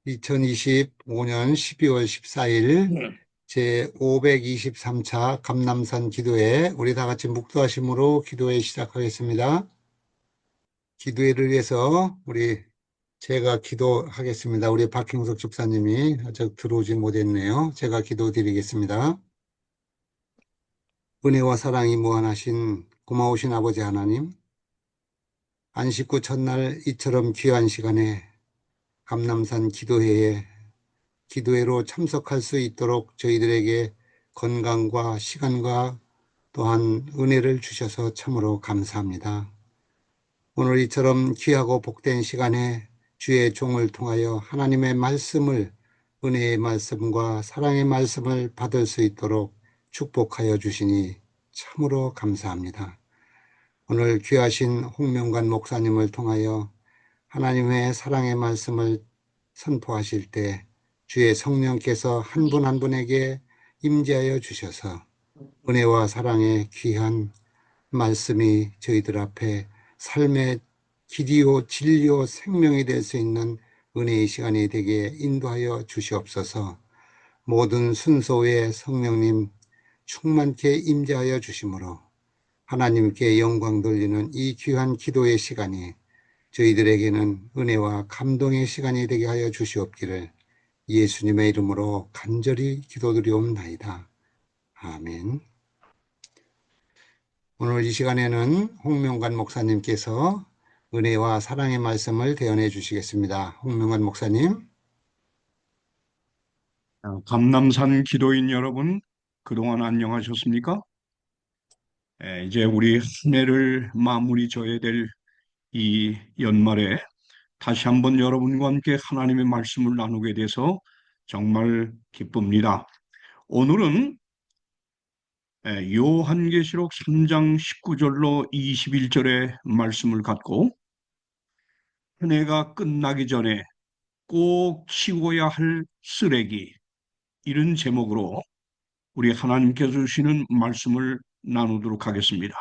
2025년 12월 14일 제 523차 감남산 기도회 우리 다 같이 묵도하심으로 기도회 시작하겠습니다. 기도회를 위해서 제가 기도하겠습니다. 우리 박형석 집사님이 아직 들어오지 못했네요. 제가 기도드리겠습니다. 은혜와 사랑이 무한하신 고마우신 아버지 하나님, 안식구 첫날 이처럼 귀한 시간에 감남산 기도회로 참석할 수 있도록 저희들에게 건강과 시간과 또한 은혜를 주셔서 참으로 감사합니다. 오늘 이처럼 귀하고 복된 시간에 주의 종을 통하여 하나님의 말씀을, 은혜의 말씀과 사랑의 말씀을 받을 수 있도록 축복하여 주시니 참으로 감사합니다. 오늘 귀하신 홍명관 목사님을 통하여 하나님의 사랑의 말씀을 선포하실 때 주의 성령께서 한 분 한 분에게 임재하여 주셔서 은혜와 사랑의 귀한 말씀이 저희들 앞에 삶의 길이요 진리요 생명이 될 수 있는 은혜의 시간이 되게 인도하여 주시옵소서. 모든 순서에 성령님 충만케 임재하여 주심으로 하나님께 영광 돌리는 이 귀한 기도의 시간이 저희들에게는 은혜와 감동의 시간이 되게 하여 주시옵기를 예수님의 이름으로 간절히 기도드리옵나이다. 아멘. 오늘 이 시간에는 홍명관 목사님께서 은혜와 사랑의 말씀을 대언해 주시겠습니다. 홍명관 목사님. 감남산 기도인 여러분, 그동안 안녕하셨습니까? 이제 우리 한 해를 마무리 져야 될 이 연말에 다시 한번 여러분과 함께 하나님의 말씀을 나누게 돼서 정말 기쁩니다. 오늘은 요한계시록 3장 19절로 21절의 말씀을 갖고 한 해가 끝나기 전에 꼭 치워야 할 쓰레기, 이런 제목으로 우리 하나님께서 주시는 말씀을 나누도록 하겠습니다.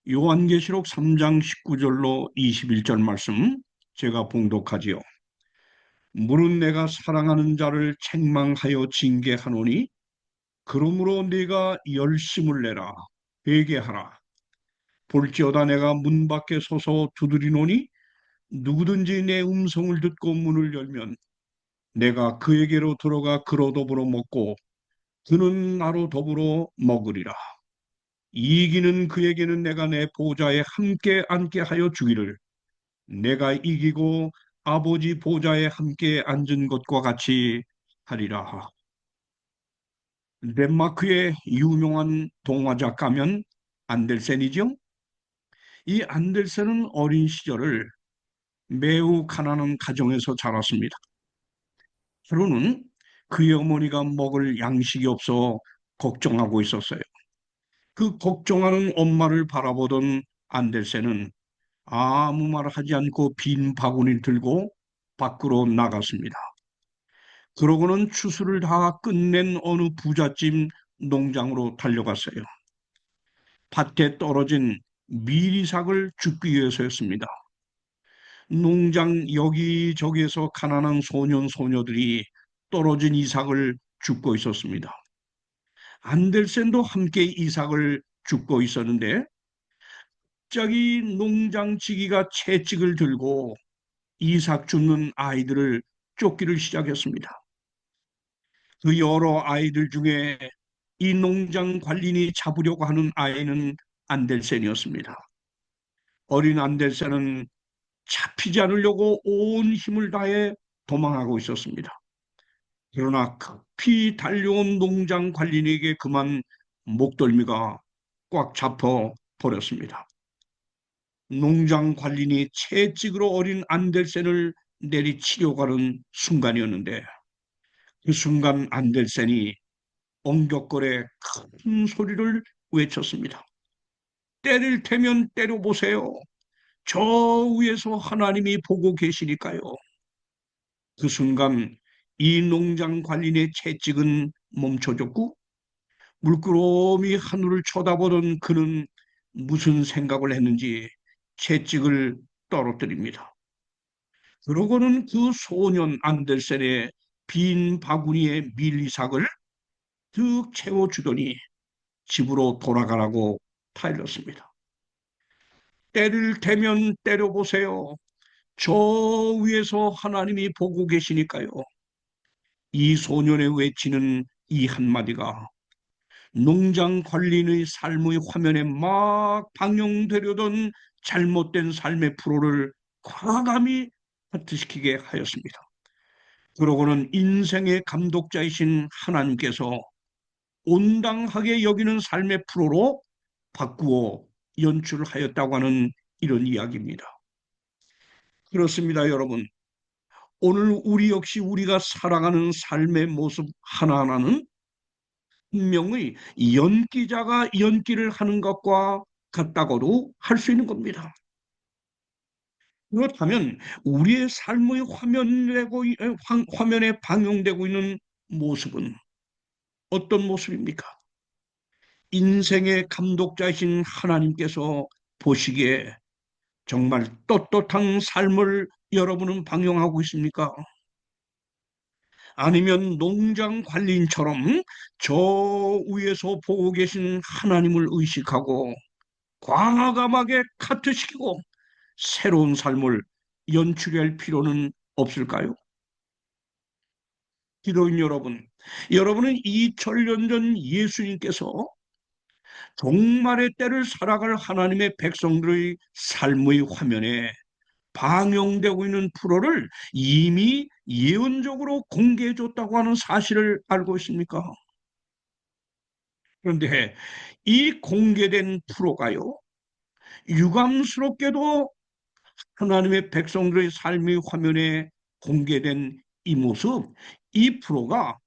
요한계시록 3장 19절로 21절 말씀 제가 봉독하지요. 물은 내가 사랑하는 자를 책망하여 징계하노니 그러므로 네가 열심을 내라 회개하라. 볼지어다 내가 문 밖에 서서 두드리노니 누구든지 내 음성을 듣고 문을 열면 내가 그에게로 들어가 그로 더불어 먹고 그는 나로 더불어 먹으리라. 이기는 그에게는 내가 내 보좌에 함께 앉게 하여 주기를 내가 이기고 아버지 보좌에 함께 앉은 것과 같이 하리라. 덴마크의 유명한 동화 작가면 안델센이죠. 이 안델센은 어린 시절을 매우 가난한 가정에서 자랐습니다. 하루는 그의 어머니가 먹을 양식이 없어 걱정하고 있었어요. 그 걱정하는 엄마를 바라보던 안델센은 아무 말 하지 않고 빈 바구니를 들고 밖으로 나갔습니다. 그러고는 추수를 다 끝낸 어느 부잣집 농장으로 달려갔어요. 밭에 떨어진 미리삭을 줍기 위해서였습니다. 농장 여기저기에서 가난한 소년 소녀들이 떨어진 이삭을 줍고 있었습니다. 안델센도 함께 이삭을 줍고 있었는데 갑자기 농장지기가 채찍을 들고 이삭 줍는 아이들을 쫓기를 시작했습니다. 그 여러 아이들 중에 이 농장 관리인이 잡으려고 하는 아이는 안델센이었습니다. 어린 안델센은 잡히지 않으려고 온 힘을 다해 도망하고 있었습니다. 그러나 급히 달려온 농장 관리인에게 그만 목덜미가 꽉 잡혀 버렸습니다. 농장 관리인이 채찍으로 어린 안델센을 내리치려고 하는 순간이었는데 그 순간 안델센이 엉격거려 큰 소리를 외쳤습니다. 때릴 테면 때려보세요. 저 위에서 하나님이 보고 계시니까요. 그 순간 이 농장 관리인의 채찍은 멈춰졌고 물끄러미 하늘을 쳐다보던 그는 무슨 생각을 했는지 채찍을 떨어뜨립니다. 그러고는 그 소년 안델센의 빈 바구니에 밀리삭을 득 채워주더니 집으로 돌아가라고 타일렀습니다. 때를 대면 때려보세요. 저 위에서 하나님이 보고 계시니까요. 이 소년의 외치는 이 한마디가 농장 관리인의 삶의 화면에 막 방영되려던 잘못된 삶의 프로를 과감히 하트시키게 하였습니다. 그러고는 인생의 감독자이신 하나님께서 온당하게 여기는 삶의 프로로 바꾸어 연출하였다고 하는 이런 이야기입니다. 그렇습니다, 여러분. 오늘 우리 역시 우리가 살아가는 삶의 모습 하나하나는 분명히 연기자가 연기를 하는 것과 같다고도 할 수 있는 겁니다. 그렇다면 우리의 삶의 화면에 방영되고 있는 모습은 어떤 모습입니까? 인생의 감독자이신 하나님께서 보시기에 정말 떳떳한 삶을 여러분은 방영하고 있습니까? 아니면 농장 관리인처럼 저 위에서 보고 계신 하나님을 의식하고 과감하게 카트시키고 새로운 삶을 연출할 필요는 없을까요? 기도인 여러분, 여러분은 2000년 전 예수님께서 종말의 때를 살아갈 하나님의 백성들의 삶의 화면에 방영되고 있는 프로를 이미 예언적으로 공개해 줬다고 하는 사실을 알고 있습니까? 그런데 이 공개된 프로가요, 유감스럽게도 하나님의 백성들의 삶의 화면에 공개된 이 모습, 이 프로가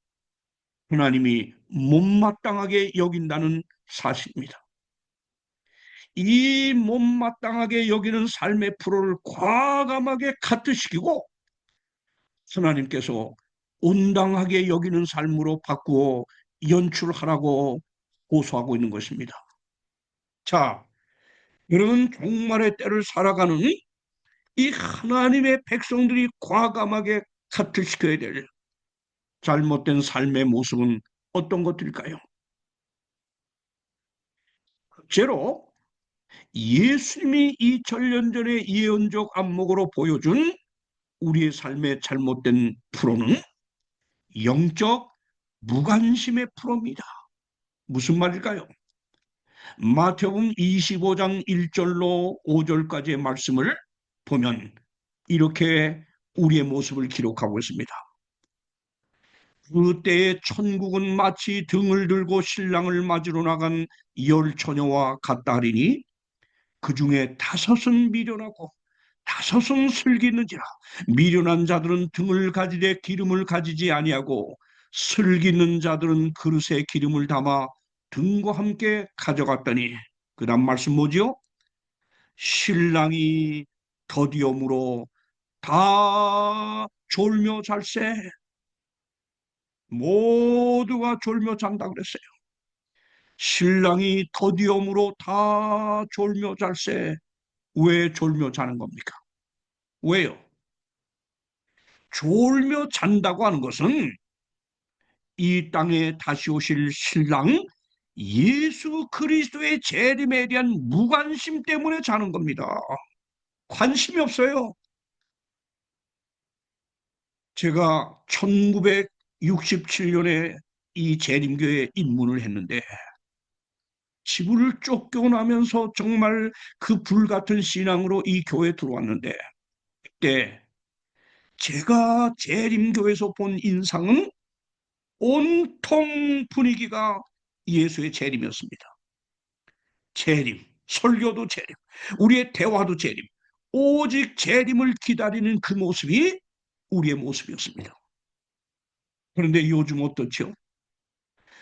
하나님이 못마땅하게 여긴다는 사실입니다. 이 못마땅하게 여기는 삶의 프로를 과감하게 카트시키고 하나님께서 온당하게 여기는 삶으로 바꾸어 연출하라고 고소하고 있는 것입니다. 자, 여러분, 종말의 때를 살아가는 이 하나님의 백성들이 과감하게 카트시켜야 될 잘못된 삶의 모습은 어떤 것들일까요? 제로 예수님이 2000년 전에 예언적 안목으로 보여준 우리의 삶의 잘못된 프로는 영적 무관심의 프로입니다. 무슨 말일까요? 마태복음 25장 1절로 5절까지의 말씀을 보면 이렇게 우리의 모습을 기록하고 있습니다. 그때의 천국은 마치 등을 들고 신랑을 맞으러 나간 열 처녀와 같다 하리니 그 중에 다섯은 미련하고 다섯은 슬기 있는지라 미련한 자들은 등을 가지되 기름을 가지지 아니하고 슬기 있는 자들은 그릇에 기름을 담아 등과 함께 가져갔더니 그 다음 말씀 뭐지요? 신랑이 더디옴으로 다 졸며 잘세. 모두가 졸며 잔다 그랬어요. 신랑이 더디옴으로 다 졸며 잘세. 왜 졸며 자는 겁니까? 왜요? 졸며 잔다고 하는 것은 이 땅에 다시 오실 신랑 예수 그리스도의 재림에 대한 무관심 때문에 자는 겁니다. 관심이 없어요. 제가 1967년에 이 재림교회에 입문을 했는데 집을 쫓겨나면서 정말 그 불같은 신앙으로 이 교회에 들어왔는데 그때 제가 재림교회에서 본 인상은 온통 분위기가 예수의 재림이었습니다. 재림, 설교도 재림, 우리의 대화도 재림, 오직 재림을 기다리는 그 모습이 우리의 모습이었습니다. 그런데 요즘 어떻죠?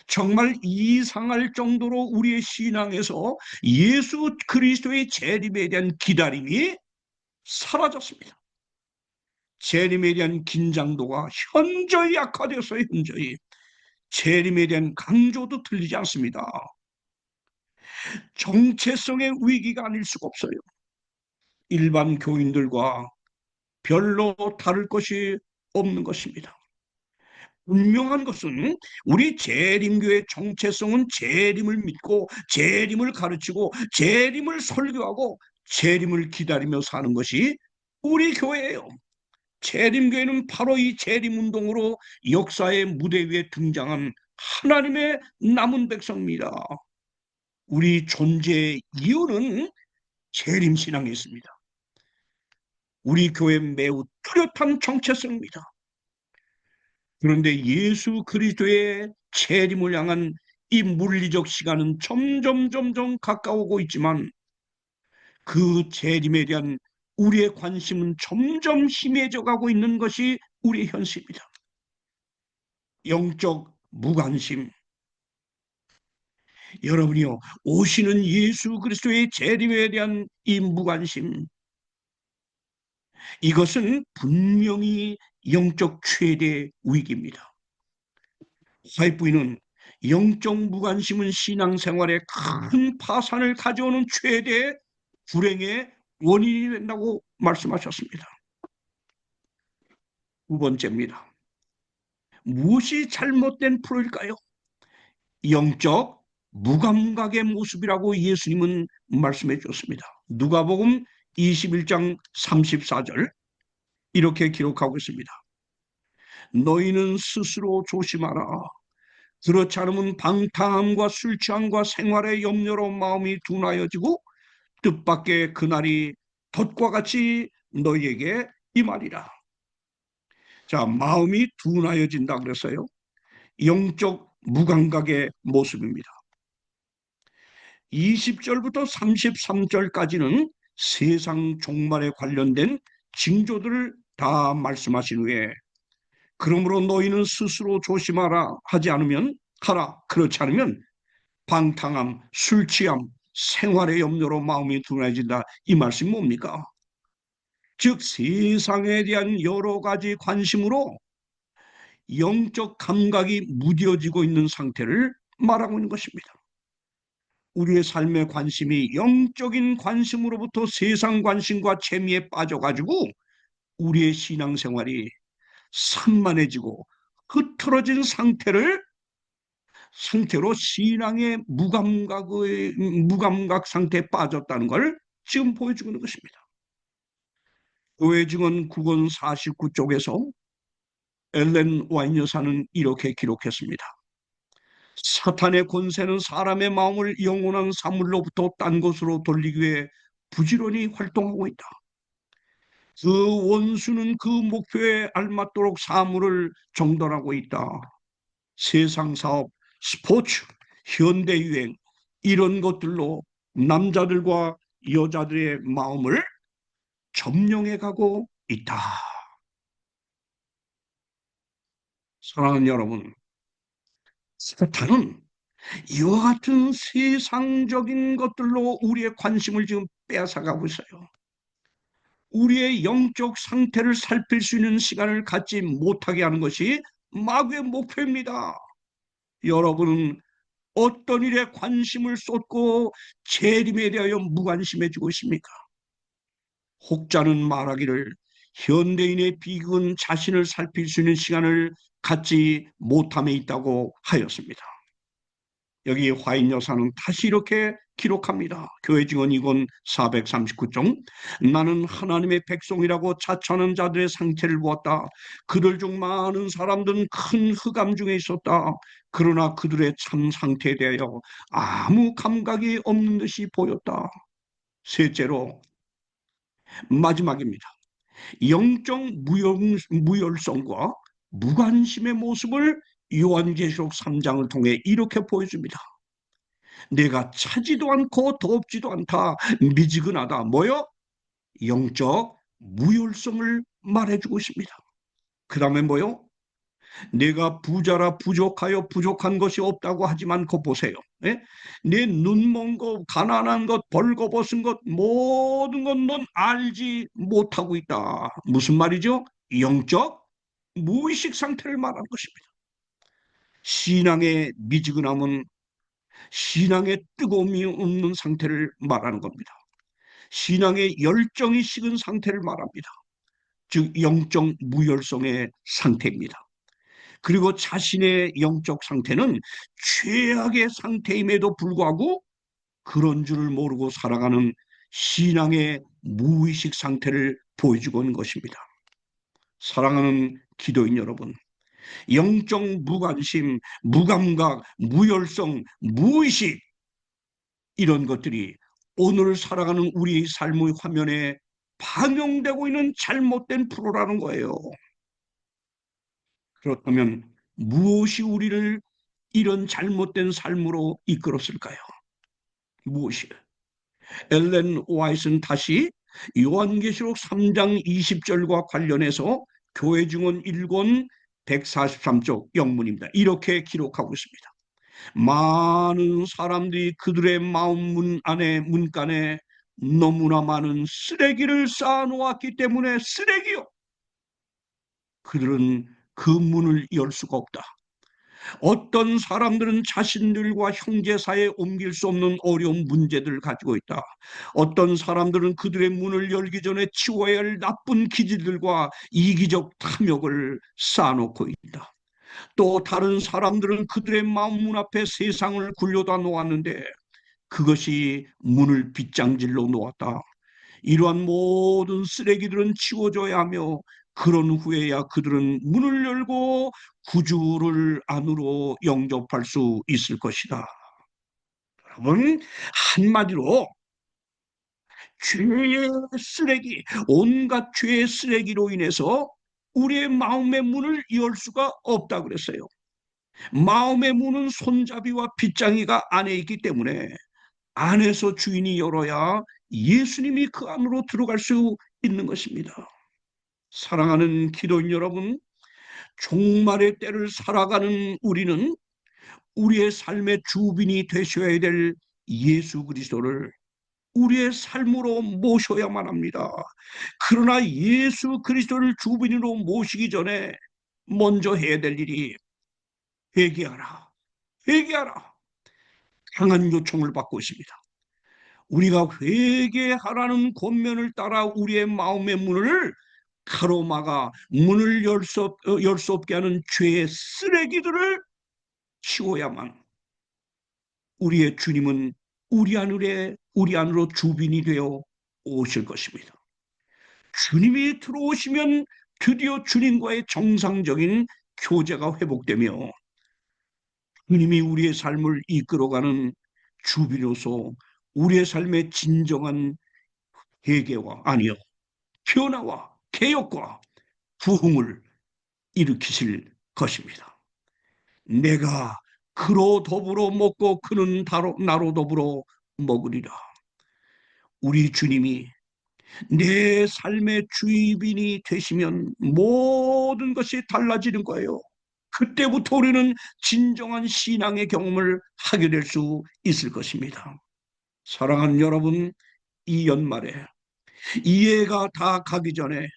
정말 이상할 정도로 우리의 신앙에서 예수 그리스도의 재림에 대한 기다림이 사라졌습니다. 재림에 대한 긴장도가 현저히 약화되었어요. 현저히. 재림에 대한 강조도 들리지 않습니다. 정체성의 위기가 아닐 수가 없어요. 일반 교인들과 별로 다를 것이 없는 것입니다. 분명한 것은 우리 재림교의 정체성은 재림을 믿고 재림을 가르치고 재림을 설교하고 재림을 기다리며 사는 것이 우리 교회예요. 재림교회는 바로 이 재림운동으로 역사의 무대 위에 등장한 하나님의 남은 백성입니다. 우리 존재의 이유는 재림신앙에 있습니다. 우리 교회 매우 뚜렷한 정체성입니다. 그런데 예수 그리스도의 재림을 향한 이 물리적 시간은 점점 가까워오고 있지만 그 재림에 대한 우리의 관심은 점점 심해져 가고 있는 것이 우리의 현실입니다. 영적 무관심. 여러분이요, 오시는 예수 그리스도의 재림에 대한 이 무관심, 이것은 분명히 영적 최대 위기입니다. 화이트부인은 영적 무관심은 신앙생활에 큰 파산을 가져오는 최대 불행의 원인이 된다고 말씀하셨습니다. 두 번째입니다. 무엇이 잘못된 프로일까요? 영적 무감각의 모습이라고 예수님은 말씀해 주셨습니다. 누가복음 21장 34절 이렇게 기록하고 있습니다. 너희는 스스로 조심하라. 그렇지 않으면 방탕함과 술 취함과 생활의 염려로 마음이 둔하여지고 뜻밖의 그날이 덫과 같이 너희에게 임하리라. 자, 마음이 둔하여진다 그랬어요. 영적 무감각의 모습입니다. 20절부터 33절까지는 세상 종말에 관련된 징조들을 다 말씀하신 후에 그러므로 너희는 스스로 조심하라 하지 않으면 하라. 그렇지 않으면 방탕함, 술 취함, 생활의 염려로 마음이 둔해진다. 이 말씀이 뭡니까? 즉 세상에 대한 여러 가지 관심으로 영적 감각이 무뎌지고 있는 상태를 말하고 있는 것입니다. 우리의 삶의 관심이 영적인 관심으로부터 세상 관심과 재미에 빠져가지고 우리의 신앙생활이 산만해지고 흐트러진 상태로 신앙의 무감각 상태에 빠졌다는 걸 지금 보여주고 있는 것입니다. 교회 증언 9권 49쪽에서 엘렌 와인 여사는 이렇게 기록했습니다. 사탄의 권세는 사람의 마음을 영원한 사물로부터 딴 곳으로 돌리기 위해 부지런히 활동하고 있다. 그 원수는 그 목표에 알맞도록 사물을 정돈하고 있다. 세상 사업, 스포츠, 현대유행 이런 것들로 남자들과 여자들의 마음을 점령해 가고 있다. 사랑하는 여러분, 사탄은 이와 같은 세상적인 것들로 우리의 관심을 지금 빼앗아가고 있어요. 우리의 영적 상태를 살필 수 있는 시간을 갖지 못하게 하는 것이 마귀의 목표입니다. 여러분은 어떤 일에 관심을 쏟고 재림에 대하여 무관심해지고 있습니까? 혹자는 말하기를 현대인의 비극은 자신을 살필 수 있는 시간을 갖지 못함에 있다고 하였습니다. 여기 화인 여사는 다시 이렇게 기록합니다. 교회 증언 2권 439쪽. 나는 하나님의 백성이라고 자처하는 자들의 상태를 보았다. 그들 중 많은 사람들은 큰 흑암 중에 있었다. 그러나 그들의 참 상태에 대하여 아무 감각이 없는 듯이 보였다. 셋째로 마지막입니다. 영적 무열성과 무관심의 모습을 요한계시록 3장을 통해 이렇게 보여줍니다. 내가 차지도 않고 덥지도 않다. 미지근하다. 뭐요? 영적 무열성을 말해주고 있습니다. 그 다음에 뭐요? 내가 부자라 부족하여 부족한 것이 없다고 하지만 그거 보세요. 예? 내 눈먼 것, 가난한 것, 벌거벗은 것 모든 건 넌 알지 못하고 있다. 무슨 말이죠? 영적 무의식 상태를 말하는 것입니다. 신앙의 미지근함은 신앙의 뜨거움이 없는 상태를 말하는 겁니다. 신앙의 열정이 식은 상태를 말합니다. 즉 영적 무혈성의 상태입니다. 그리고 자신의 영적 상태는 최악의 상태임에도 불구하고 그런 줄을 모르고 살아가는 신앙의 무의식 상태를 보여주고 있는 것입니다. 사랑하는 기도인 여러분, 영적 무관심, 무감각, 무혈성, 무의식, 이런 것들이 오늘 살아가는 우리의 삶의 화면에 반영되고 있는 잘못된 프로라는 거예요. 그렇다면 무엇이 우리를 이런 잘못된 삶으로 이끌었을까요? 무엇이? 엘렌 와이트는 다시 요한계시록 3장 20절과 관련해서 교회 증언 1권 143쪽 영문입니다. 이렇게 기록하고 있습니다. 많은 사람들이 그들의 마음 문 안에 문간에 너무나 많은 쓰레기를 쌓아놓았기 때문에 쓰레기요. 그들은 그 문을 열 수가 없다. 어떤 사람들은 자신들과 형제 사이에 옮길 수 없는 어려운 문제들을 가지고 있다. 어떤 사람들은 그들의 문을 열기 전에 치워야 할 나쁜 기질들과 이기적 탐욕을 쌓아놓고 있다. 또 다른 사람들은 그들의 마음 문 앞에 세상을 굴려다 놓았는데 그것이 문을 빗장질로 놓았다. 이러한 모든 쓰레기들은 치워져야 하며 그런 후에야 그들은 문을 열고 구주를 안으로 영접할 수 있을 것이다. 여러분, 한마디로 죄의 쓰레기, 온갖 죄의 쓰레기로 인해서 우리의 마음의 문을 열 수가 없다 그랬어요. 마음의 문은 손잡이와 빗장이가 안에 있기 때문에 안에서 주인이 열어야 예수님이 그 안으로 들어갈 수 있는 것입니다. 사랑하는 기도인 여러분, 종말의 때를 살아가는 우리는 우리의 삶의 주빈이 되셔야 될 예수 그리스도를 우리의 삶으로 모셔야만 합니다. 그러나 예수 그리스도를 주빈으로 모시기 전에 먼저 해야 될 일이 회개하라, 회개하라, 강한 요청을 받고 있습니다. 우리가 회개하라는 권면을 따라 우리의 마음의 문을 가로막아 문을 열 수 없게 하는 죄의 쓰레기들을 치워야만 우리의 주님은 우리 안으로 주빈이 되어 오실 것입니다. 주님이 들어오시면 드디어 주님과의 정상적인 교제가 회복되며 주님이 우리의 삶을 이끌어가는 주비로서 우리의 삶의 진정한 회개와 아니요 변화와 개혁과 부흥을 일으키실 것입니다. 내가 그로 더불어 먹고 그는 나로 더불어 먹으리라. 우리 주님이 내 삶의 주인이 되시면 모든 것이 달라지는 거예요. 그때부터 우리는 진정한 신앙의 경험을 하게 될 수 있을 것입니다. 사랑하는 여러분, 이 연말에 이해가 다 가기 전에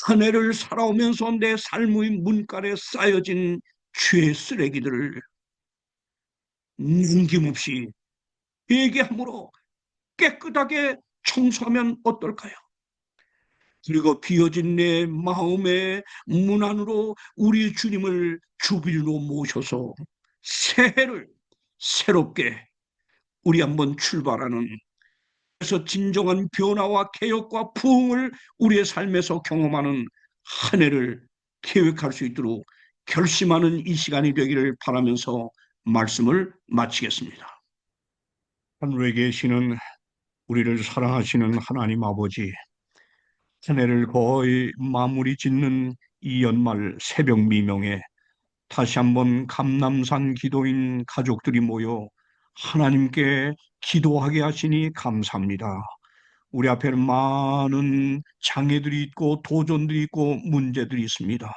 한 해를 살아오면서 내 삶의 문간에 쌓여진 죄의 쓰레기들을 남김없이 회개함으로 깨끗하게 청소하면 어떨까요? 그리고 비어진 내 마음의 문 안으로 우리 주님을 주비로 모셔서 새해를 새롭게 우리 한번 출발하는, 그래서 진정한 변화와 개혁과 부흥을 우리의 삶에서 경험하는 한 해를 계획할 수 있도록 결심하는 이 시간이 되기를 바라면서 말씀을 마치겠습니다. 하늘에 계시는 우리를 사랑하시는 하나님 아버지, 한 해를 거의 마무리 짓는 이 연말 새벽 미명에 다시 한번 감남산 기도인 가족들이 모여 하나님께 기도하게 하시니 감사합니다. 우리 앞에는 많은 장애들이 있고 도전들이 있고 문제들이 있습니다.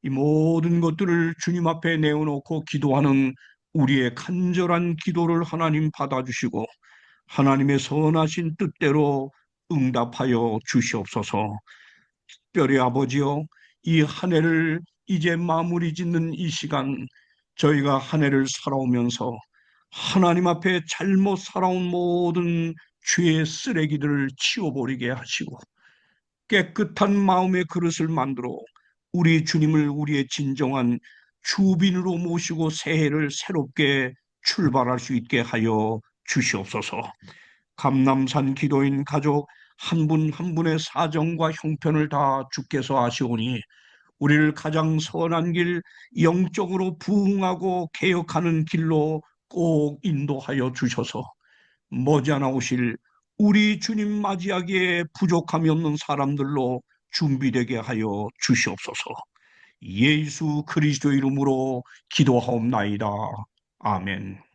이 모든 것들을 주님 앞에 내어놓고 기도하는 우리의 간절한 기도를 하나님 받아주시고 하나님의 선하신 뜻대로 응답하여 주시옵소서. 특별히 아버지여, 이 한 해를 이제 마무리 짓는 이 시간, 저희가 한 해를 살아오면서 하나님 앞에 잘못 살아온 모든 죄의 쓰레기들을 치워버리게 하시고 깨끗한 마음의 그릇을 만들어 우리 주님을 우리의 진정한 주빈으로 모시고 새해를 새롭게 출발할 수 있게 하여 주시옵소서. 감남산 기도인 가족 한 분 한 분의 사정과 형편을 다 주께서 아시오니 우리를 가장 선한 길, 영적으로 부흥하고 개혁하는 길로 꼭 인도하여 주셔서 머지않아 오실 우리 주님 맞이하기에 부족함이 없는 사람들로 준비되게 하여 주시옵소서. 예수 그리스도 이름으로 기도하옵나이다. 아멘.